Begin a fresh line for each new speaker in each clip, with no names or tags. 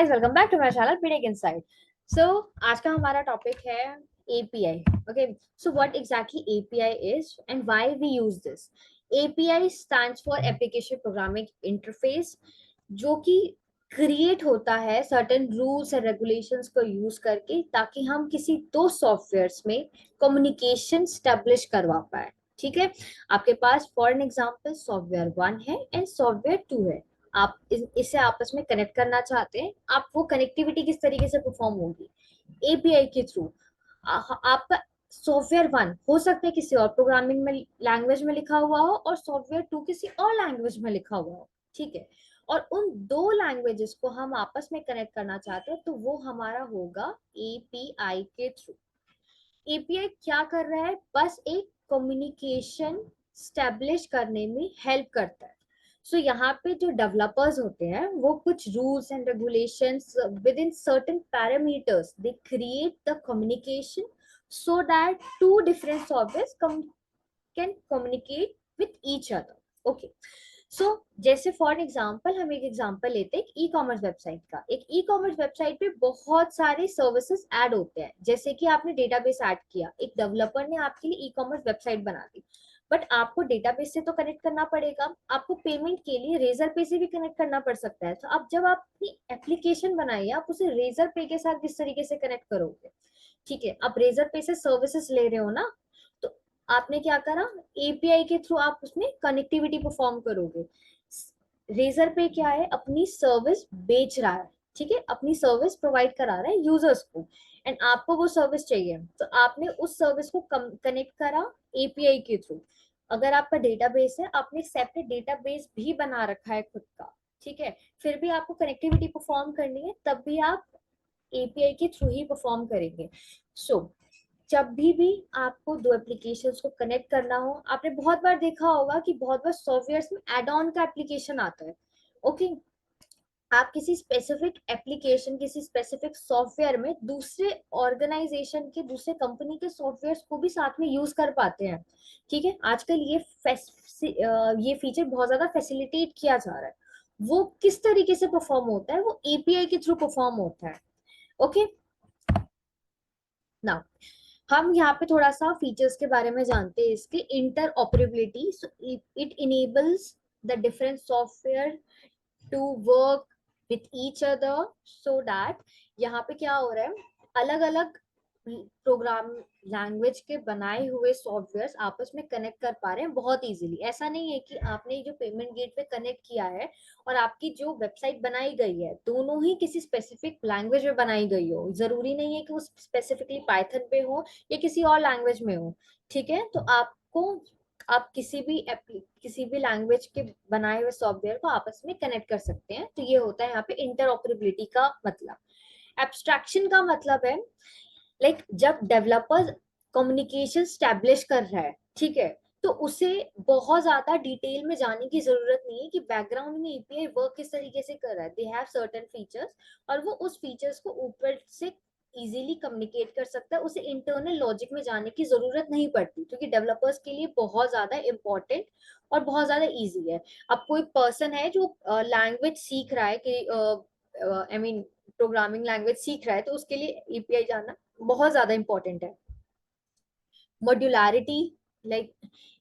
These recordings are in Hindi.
Guys, welcome back to my channel पीडिक इनसाइड। सो आज का हमारा टॉपिक है API. Okay, so what exactly API is and why we use this. API stands for application programming interface, जो कि क्रिएट होता है सर्टेन रूल्स एंड रेगुलेशंस को यूज करके, ताकि हम किसी दो सॉफ्टवेयर्स में कम्युनिकेशन स्टैब्लिश करवा पाए। ठीक है, आपके पास फॉर एन एग्जांपल सॉफ्टवेयर 1 है एंड सॉफ्टवेयर 2 है। आप इसे आपस में कनेक्ट करना चाहते हैं। आप वो कनेक्टिविटी किस तरीके से परफॉर्म होगी? एपीआई के थ्रू। आपका सॉफ्टवेयर 1 हो सकता है किसी और प्रोग्रामिंग में लैंग्वेज में लिखा हुआ हो और सॉफ्टवेयर 2 किसी और लैंग्वेज में लिखा हुआ हो। ठीक है, और उन दो लैंग्वेजेस को हम आपस में कनेक्ट करना चाहते हैं, तो वो हमारा होगा एपीआई के थ्रू। एपीआई क्या कर रहा है? बस एक कम्युनिकेशन स्टैब्लिश करने में हेल्प करता है। सो यहाँ पे जो डेवलपर्स होते हैं वो कुछ rules and regulations with in certain parameters they create the communication so that two different softwares can communicate with each other. Okay, so जैसे फॉर एग्जांपल हम एक एग्जांपल लेते हैं ई कॉमर्स वेबसाइट का। एक ई कॉमर्स वेबसाइट पे बहुत सारे सर्विसेज ऐड होते हैं। जैसे कि आपने डेटाबेस ऐड किया, एक डेवलपर ने आपके लिए ई कॉमर्स वेबसाइट बना दी, बट आपको डेटाबेस से तो कनेक्ट करना पड़ेगा। आपको पेमेंट के लिए रेजर पे से भी कनेक्ट करना पड़ सकता है। तो अब जब आप अपनी एप्लीकेशन बनाइए, आप उसे रेजर पे के साथ किस तरीके से कनेक्ट करोगे? ठीक है, आप रेजर पे से सर्विसेज ले रहे हो ना, तो आपने क्या करा? एपीआई के थ्रू आप उसमें कनेक्टिविटी परफॉर्म करोगे। रेजर पे क्या है? अपनी सर्विस बेच रहा है। ठीक है, अपनी सर्विस प्रोवाइड करा रहा है यूजर्स को, एंड आपको वो सर्विस चाहिए, तो आपने उस सर्विस को कनेक्ट करा एपीआई के थ्रू। अगर आपका डेटाबेस है, आपने सेपरेट डेटाबेस भी बना रखा है खुद का, ठीक है, फिर भी आपको कनेक्टिविटी परफॉर्म करनी है, तब भी आप एपीआई के थ्रू ही परफॉर्म करेंगे। सो जब भी आपको दो एप्लीकेशंस को कनेक्ट करना हो, आपने बहुत बार देखा होगा कि बहुत बार सॉफ्टवेयर्स में एड ऑन का एप्लीकेशन आता है। ओके, आप किसी स्पेसिफिक एप्लीकेशन, किसी स्पेसिफिक सॉफ्टवेयर में दूसरे ऑर्गेनाइजेशन के, दूसरे कंपनी के सॉफ्टवेयर्स को भी साथ में यूज कर पाते हैं। ठीक है, आजकल ये फीचर बहुत ज्यादा फैसिलिटेट किया जा रहा है। वो किस तरीके से परफॉर्म होता है? वो एपीआई के थ्रू परफॉर्म होता है। ओके, नाउ हम यहाँ पे थोड़ा सा फीचर्स के बारे में जानते हैं। इसके interoperability, it enables the different software to work with each other, so that यहाँ पे क्या हो रहा है, अलग अलग प्रोग्राम लैंग्वेज के बनाए हुए सॉफ्टवेयर्स आपस में कनेक्ट कर पा रहे हैं बहुत इजीली। ऐसा नहीं है कि आपने जो पेमेंट गेटवे कनेक्ट किया है और आपकी जो वेबसाइट बनाई गई है, दोनों ही किसी स्पेसिफिक लैंग्वेज में बनाई गई हो। जरूरी नहीं है कि वो स्पेसिफिकली पाइथन पे हो या किसी और लैंग्वेज में हो। ठीक है, तो आप किसी भी लैंग्वेज के बनाए हुए सॉफ्टवेयर को आपस में कनेक्ट कर सकते हैं। तो ये होता है यहाँ पे इंटरऑपरेबिलिटी का मतलब। एब्स्ट्रैक्शन का मतलब है लाइक जब डेवलपर कम्युनिकेशन स्टैब्लिश कर रहा है, ठीक है, तो उसे बहुत ज्यादा डिटेल में जाने की जरूरत नहीं है कि बैकग्राउंड में एपीआई वर्क किस तरीके से कर रहा है। दे हैव सर्टेन फीचर्स, और वो उस फीचर्स को ऊपर से इजीली कम्युनिकेट कर सकता है। उसे इंटरनल लॉजिक में जाने की जरूरत नहीं पड़ती, क्योंकि डेवलपर्स के लिए बहुत ज्यादा इंपॉर्टेंट और बहुत ज्यादा इजी है। अब कोई पर्सन है जो लैंग्वेज सीख रहा है कि आई मीन प्रोग्रामिंग लैंग्वेज सीख रहा है, तो उसके लिए एपीआई जानना बहुत ज्यादा इंपॉर्टेंट है। मॉड्यूलैरिटी, लाइक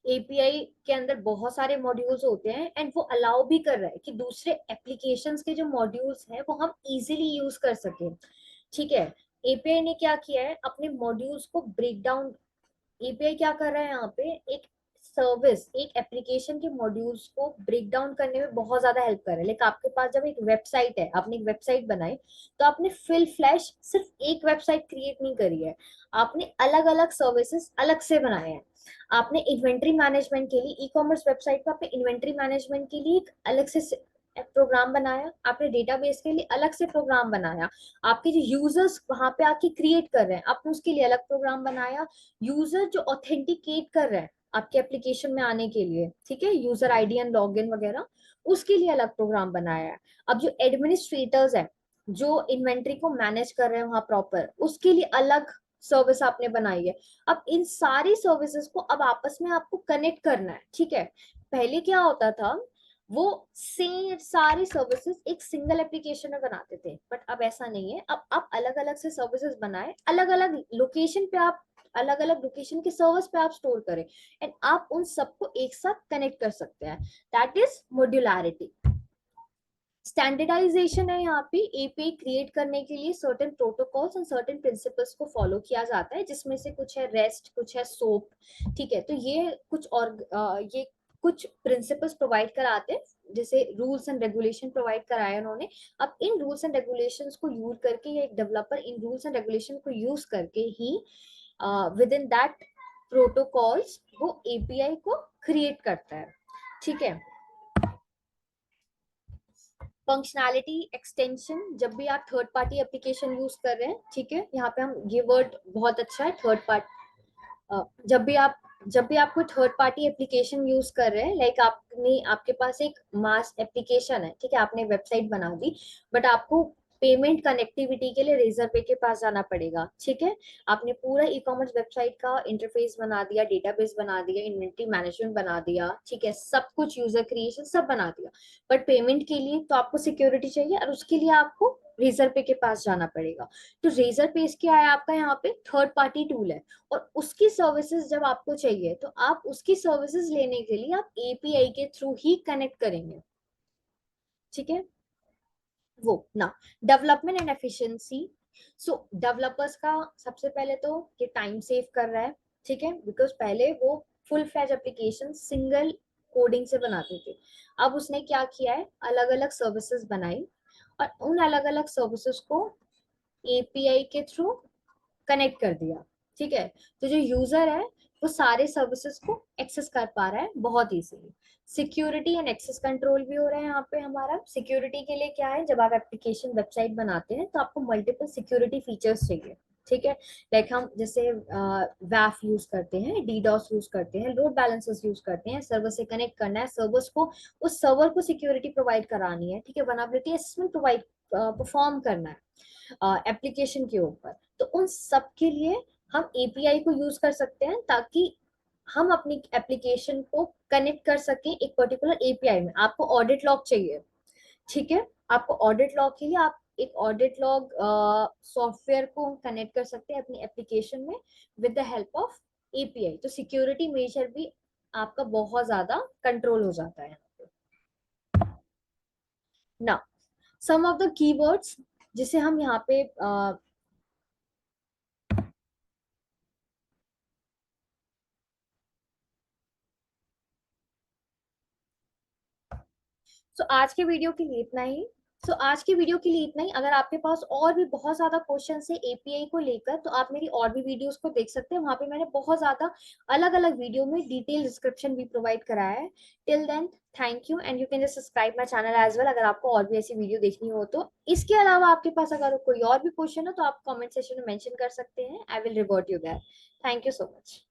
एपीआई के अंदर बहुत सारे मॉड्यूल्स होते हैं, एंड वो अलाउ भी कर रहा है कि दूसरे एप्लीकेशंस के जो मॉड्यूल्स हैं वो हम इजीली यूज कर सके। ठीक है, एपीआई ने क्या किया है, अपने मॉड्यूल्स को ब्रेक डाउन। एपीआई क्या कर रहा है यहाँ पे, एक सर्विस, एक एप्लीकेशन के मॉड्यूल्स को ब्रेक डाउन करने में बहुत ज्यादा हेल्प कर रहा है। लाइक आपके पास जब एक वेबसाइट है, आपने एक वेबसाइट बनाई, तो आपने फिल फ्लैश सिर्फ एक वेबसाइट क्रिएट नहीं करी है, आपने अलग अलग सर्विसेज अलग से बनाए हैं। आपने इन्वेंट्री मैनेजमेंट के लिए, ई कॉमर्स वेबसाइट पर आपने इन्वेंट्री मैनेजमेंट के लिए एक अलग से प्रोग्राम बनाया, आपने डेटाबेस के लिए अलग से प्रोग्राम बनाया, आपके जो यूजर्स वहां पे आके क्रिएट कर रहे हैं, आपने उसके लिए अलग प्रोग्राम बनाया, यूजर जो ऑथेंटिकेट कर रहे हैं आपके एप्लीकेशन में आने के लिए, ठीक है, यूजर आईडी एंड लॉगिन वगैरह, उसके लिए अलग प्रोग्राम बनाया है। अब जो एडमिनिस्ट्रेटर्स है, जो इन्वेंट्री को मैनेज कर रहे हैं वहां प्रॉपर, उसके लिए अलग सर्विस आपने बनाई है। अब इन सारी सर्विसेज को अब आपस में आपको कनेक्ट करना है। ठीक है, पहले क्या होता था, वो से सारी सर्विसेज एक सिंगल एप्लीकेशन में बनाते थे, बट अब ऐसा नहीं है। अब आप अलग अलग से सर्विसेज बनाए, अलग अलग लोकेशन पे आप, अलग अलग लोकेशन के सर्वर्स पे आप स्टोर करें, एंड आप उन सबको एक साथ कनेक्ट कर सकते हैं। That is modularity. स्टैंडर्डाइजेशन है यहाँ पे। एपीआई क्रिएट करने के लिए certain protocols and certain principles को फॉलो किया जाता है, जिसमें से कुछ है रेस्ट, कुछ है सोप। ठीक है, तो ये कुछ और ये कुछ प्रिंसिपल्स प्रोवाइड कराते हैं, जैसे रूल्स एंड रेगुलेशन प्रोवाइड कराए उन्होंने। अब इन रूल्स एंड रेगुलेशंस को यूज करके, या एक developer in rules and regulation को यूज करके ही विद इन दैट प्रोटोकॉल्स वो एपीआई को क्रिएट करता है। ठीक है, फंक्शनैलिटी एक्सटेंशन, जब भी आप थर्ड पार्टी एप्लीकेशन यूज कर रहे हैं, ठीक है, यहाँ पे हम ये वर्ड बहुत अच्छा है, थर्ड पार्टी। जब भी आप कोई थर्ड पार्टी एप्लीकेशन यूज कर रहे हैं, लाइक आपने, आपके पास एक मास एप्लीकेशन है, ठीक है, आपने वेबसाइट बना दी, बट आपको पेमेंट कनेक्टिविटी के लिए रेजर पे के पास जाना पड़ेगा। ठीक है, आपने पूरा ई कॉमर्स वेबसाइट का इंटरफेस बना दिया, डेटाबेस बना दिया, इन्वेंटरी मैनेजमेंट बना दिया, ठीक है, सब कुछ, यूजर क्रिएशन सब बना दिया, बट पेमेंट के लिए तो आपको सिक्योरिटी चाहिए, और उसके लिए आपको रेजर पे के पास जाना पड़ेगा। तो रेजर पे क्या है आपका, यहाँ पे थर्ड पार्टी टूल है, और उसकी सर्विसेज जब आपको चाहिए तो आप उसकी सर्विसेज लेने के लिए आप एपीआई के थ्रू ही कनेक्ट करेंगे। ठीक है, वो ना, development and efficiency. So developers का सबसे पहले तो ये टाइम सेव कर रहा है। ठीक है, बिकॉज पहले वो full fledge application single coding से बनाते थे। अब उसने क्या किया है, अलग अलग सर्विसेज बनाई, और उन अलग अलग सर्विसेज को एपीआई के थ्रू कनेक्ट कर दिया। ठीक है, तो जो यूजर है वो सारे सर्विसेज को एक्सेस कर पा रहा है बहुत easily. Security and access control भी हो रहा है यहाँ पे हमारा। सिक्योरिटी के लिए क्या है, जब आप एप्लीकेशन वेबसाइट बनाते हैं तो आपको मल्टीपल सिक्योरिटी फीचर्स चाहिए। ठीक है, लाइक हम जैसे वैफ यूज करते हैं, डीडॉस यूज करते हैं, लोड बैलेंसर्स यूज करते हैं, सर्वर से कनेक्ट करना है, सर्वर्स को, उस सर्वर को सिक्योरिटी प्रोवाइड करानी है। ठीक है, वनएबिलिटी असेसमेंट प्रोवाइड परफॉर्म करना है एप्लीकेशन के ऊपर। तो उन सब के लिए हम एपीआई को यूज कर सकते हैं, ताकि हम अपनी एप्लीकेशन को कनेक्ट कर सकें एक पर्टिकुलर एपीआई में। आपको ऑडिट लॉग चाहिए, ठीक है, आपको ऑडिट लॉग के लिए आप एक ऑडिट लॉग सॉफ्टवेयर को कनेक्ट कर सकते हैं अपनी एप्लीकेशन में with the help of API. तो सिक्योरिटी मेजर भी आपका बहुत ज्यादा कंट्रोल हो जाता है। ना, सम ऑफ द कीवर्ड्स जिसे हम यहाँ पे आज के वीडियो के लिए इतना ही। आज के वीडियो के लिए इतना ही। अगर आपके पास और भी बहुत ज्यादा क्वेश्चन है एपीआई को लेकर, तो आप मेरी और भी वीडियोस को देख सकते हैं, वहां पे मैंने बहुत ज्यादा अलग अलग वीडियो में डिटेल डिस्क्रिप्शन भी प्रोवाइड कराया है। Till then, thank you, and you can just subscribe my channel as well, अगर आपको और भी ऐसी वीडियो देखनी हो तो। इसके अलावा आपके पास अगर कोई और भी क्वेश्चन हो तो आप कॉमेंट सेक्शन में मेंशन कर सकते हैं, I will revert you back. Thank you so much.